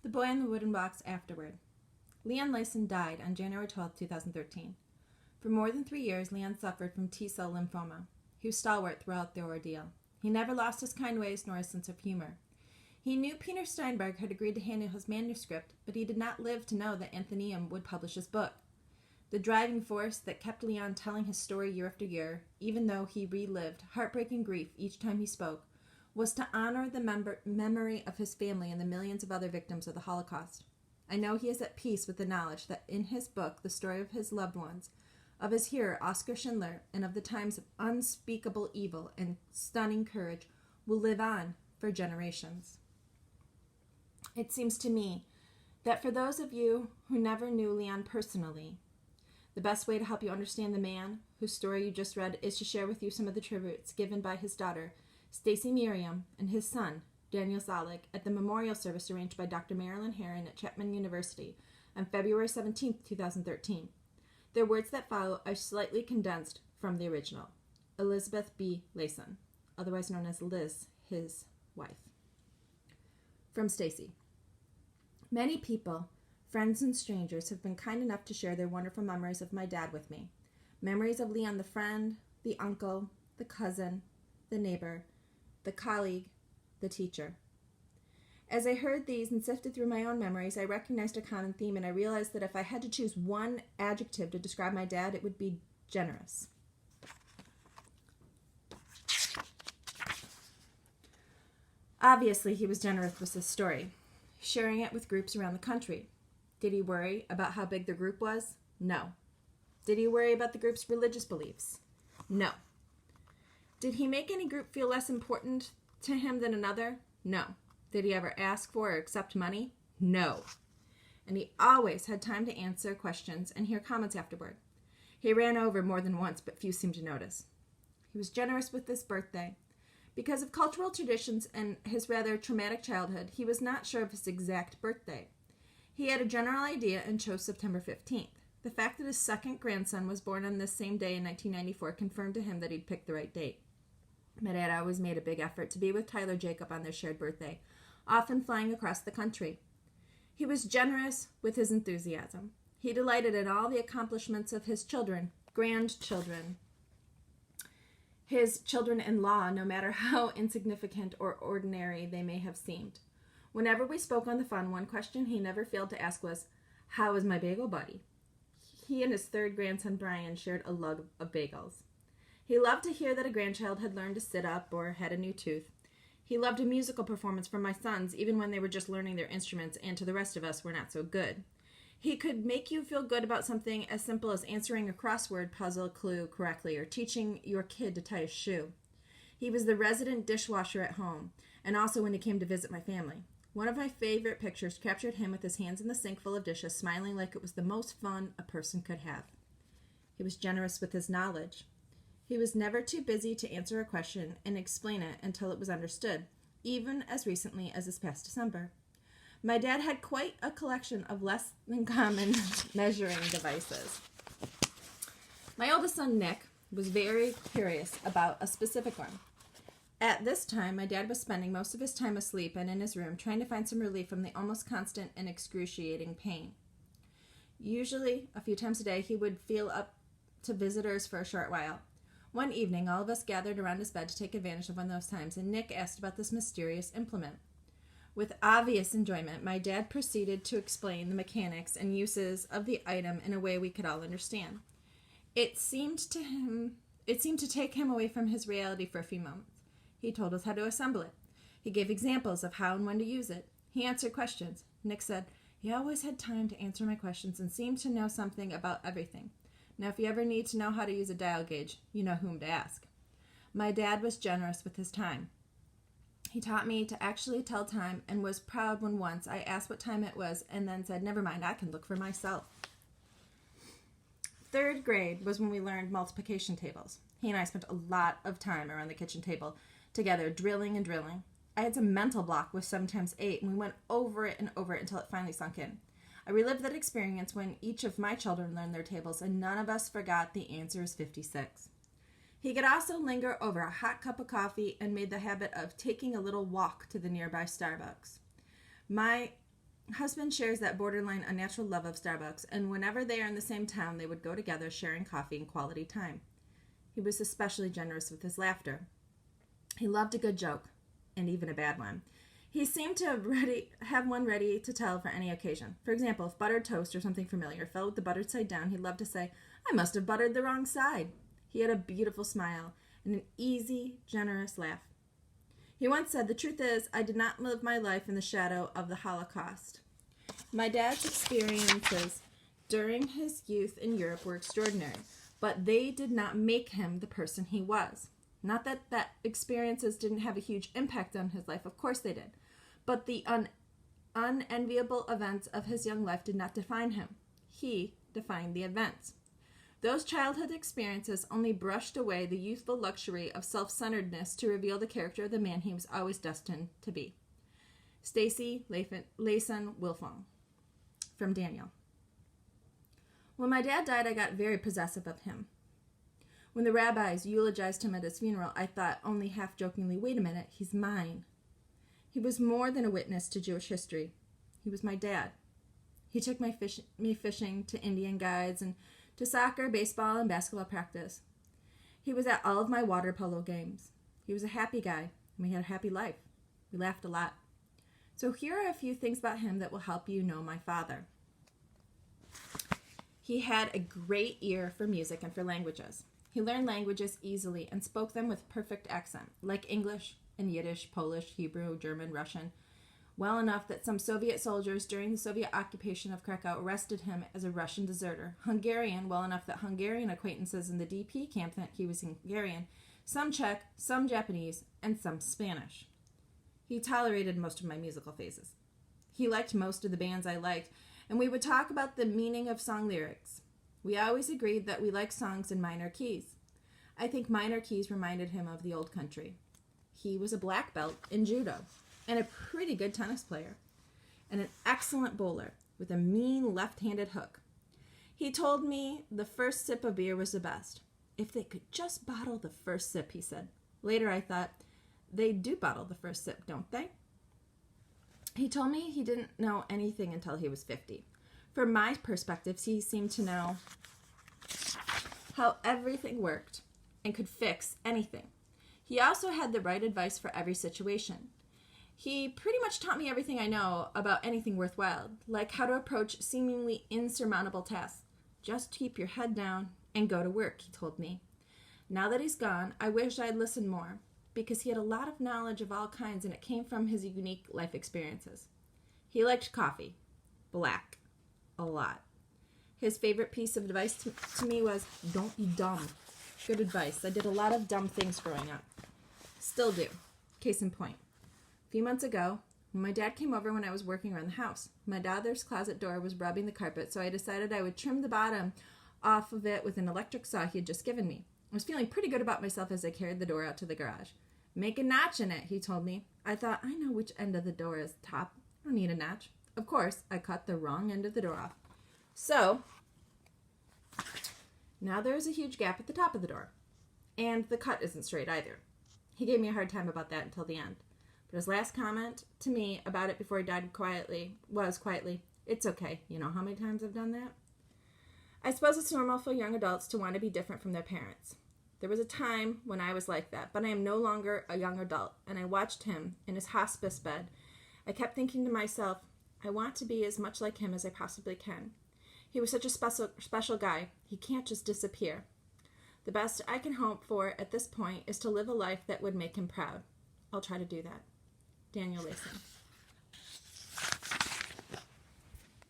The Boy in the Wooden Box Afterword. Leon Leyson died on January 12, 2013. For more than 3 years, Leon suffered from T-cell lymphoma. He was stalwart throughout the ordeal. He never lost his kind ways nor his sense of humor. He knew Peter Steinberg had agreed to hand him his manuscript, but he did not live to know that Atheneum would publish his book. The driving force that kept Leon telling his story year after year, even though he relived heartbreaking grief each time he spoke, was to honor the memory of his family and the millions of other victims of the Holocaust. I know he is at peace with the knowledge that in his book, the story of his loved ones, of his hero Oskar Schindler, and of the times of unspeakable evil and stunning courage will live on for generations. It seems to me that for those of you who never knew Leon personally, the best way to help you understand the man whose story you just read is to share with you some of the tributes given by his daughter, Stacey Miriam, and his son, Daniel Zalik, at the memorial service arranged by Dr. Marilyn Herron at Chapman University on February 17, 2013. Their words that follow are slightly condensed from the original. Elizabeth B. Leyson, otherwise known as Liz, his wife. From Stacey. Many people, friends and strangers, have been kind enough to share their wonderful memories of my dad with me. Memories of Leon the friend, the uncle, the cousin, the neighbor, the colleague, the teacher. As I heard these and sifted through my own memories, I recognized a common theme, and I realized that if I had to choose one adjective to describe my dad, it would be generous. Obviously, he was generous with his story, sharing it with groups around the country. Did he worry about how big the group was? No. Did he worry about the group's religious beliefs? No. Did he make any group feel less important to him than another? No. Did he ever ask for or accept money? No. And he always had time to answer questions and hear comments afterward. He ran over more than once, but few seemed to notice. He was generous with his birthday. Because of cultural traditions and his rather traumatic childhood, he was not sure of his exact birthday. He had a general idea and chose September 15th. The fact that his second grandson was born on this same day in 1994 confirmed to him that he'd picked the right date. My dad always made a big effort to be with Tyler Jacob on their shared birthday, often flying across the country. He was generous with his enthusiasm. He delighted in all the accomplishments of his children, grandchildren, his children-in-law, no matter how insignificant or ordinary they may have seemed. Whenever we spoke on the phone, one question he never failed to ask was, "How is my bagel buddy?" He and his third grandson, Brian, shared a love of bagels. He loved to hear that a grandchild had learned to sit up or had a new tooth. He loved a musical performance from my sons, even when they were just learning their instruments and to the rest of us were not so good. He could make you feel good about something as simple as answering a crossword puzzle clue correctly or teaching your kid to tie a shoe. He was the resident dishwasher at home, and also when he came to visit my family. One of my favorite pictures captured him with his hands in the sink full of dishes, smiling like it was the most fun a person could have. He was generous with his knowledge. He was never too busy to answer a question and explain it until it was understood, even as recently as this past December. My dad had quite a collection of less than common measuring devices. My oldest son, Nick, was very curious about a specific one. At this time, my dad was spending most of his time asleep and in his room trying to find some relief from the almost constant and excruciating pain. Usually, a few times a day, he would feel up to visitors for a short while. One evening, all of us gathered around his bed to take advantage of one of those times, and Nick asked about this mysterious implement. With obvious enjoyment, my dad proceeded to explain the mechanics and uses of the item in a way we could all understand. It seemed to take him away from his reality for a few moments. He told us how to assemble it. He gave examples of how and when to use it. He answered questions. Nick said, "He always had time to answer my questions and seemed to know something about everything. Now, if you ever need to know how to use a dial gauge, you know whom to ask." My dad was generous with his time. He taught me to actually tell time and was proud when once I asked what time it was and then said, "Never mind, I can look for myself." Third grade was when we learned multiplication tables. He and I spent a lot of time around the kitchen table together, drilling and drilling. I had some mental block with 7 times 8, and we went over it and over it until it finally sunk in. I relived that experience when each of my children learned their tables, and none of us forgot the answer is 56. He could also linger over a hot cup of coffee and made the habit of taking a little walk to the nearby Starbucks. My husband shares that borderline unnatural love of Starbucks, and whenever they are in the same town, they would go together sharing coffee and quality time. He was especially generous with his laughter. He loved a good joke, and even a bad one. He seemed to have one ready to tell for any occasion. For example, if buttered toast or something familiar fell with the buttered side down, he'd love to say, "I must have buttered the wrong side." He had a beautiful smile and an easy, generous laugh. He once said, "The truth is, I did not live my life in the shadow of the Holocaust." My dad's experiences during his youth in Europe were extraordinary, but they did not make him the person he was. Not that experiences didn't have a huge impact on his life, of course they did, but the unenviable events of his young life did not define him. He defined the events. Those childhood experiences only brushed away the youthful luxury of self-centeredness to reveal the character of the man he was always destined to be. Stacey, Leyson, Wilfong. From Daniel. When my dad died, I got very possessive of him. When the rabbis eulogized him at his funeral, I thought, only half-jokingly, "Wait a minute, he's mine." He was more than a witness to Jewish history. He was my dad. He took me fishing, to Indian guides, and to soccer, baseball, and basketball practice. He was at all of my water polo games. He was a happy guy, and we had a happy life. We laughed a lot. So here are a few things about him that will help you know my father. He had a great ear for music and for languages. He learned languages easily and spoke them with perfect accent, like English and Yiddish, Polish, Hebrew, German, Russian, well enough that some Soviet soldiers during the Soviet occupation of Krakow arrested him as a Russian deserter. Hungarian, well enough that Hungarian acquaintances in the DP camp thought he was Hungarian, some Czech, some Japanese, and some Spanish. He tolerated most of my musical phases. He liked most of the bands I liked, and we would talk about the meaning of song lyrics. We always agreed that we liked songs in minor keys. I think minor keys reminded him of the old country. He was a black belt in judo and a pretty good tennis player and an excellent bowler with a mean left-handed hook. He told me the first sip of beer was the best. If they could just bottle the first sip, he said. Later I thought, they do bottle the first sip, don't they? He told me he didn't know anything until he was 50. From my perspective, he seemed to know how everything worked and could fix anything. He also had the right advice for every situation. He pretty much taught me everything I know about anything worthwhile, like how to approach seemingly insurmountable tasks. Just keep your head down and go to work, he told me. Now that he's gone, I wish I'd listened more, because he had a lot of knowledge of all kinds and it came from his unique life experiences. He liked coffee, black, a lot. His favorite piece of advice to me was, "Don't be dumb." Good advice. I did a lot of dumb things growing up. Still do. Case in point. A few months ago, when my dad came over when I was working around the house, my daughter's closet door was rubbing the carpet, so I decided I would trim the bottom off of it with an electric saw he had just given me. I was feeling pretty good about myself as I carried the door out to the garage. "Make a notch in it," he told me. I thought, I know which end of the door is top. I don't need a notch. Of course, I cut the wrong end of the door off. So, now there is a huge gap at the top of the door. And the cut isn't straight either. He gave me a hard time about that until the end. But his last comment to me about it before he died was quietly, "It's okay. You know how many times I've done that?" I suppose it's normal for young adults to want to be different from their parents. There was a time when I was like that, but I am no longer a young adult, and I watched him in his hospice bed. I kept thinking to myself, I want to be as much like him as I possibly can. He was such a special guy. He can't just disappear. The best I can hope for at this point is to live a life that would make him proud. I'll try to do that. Daniel Leyson.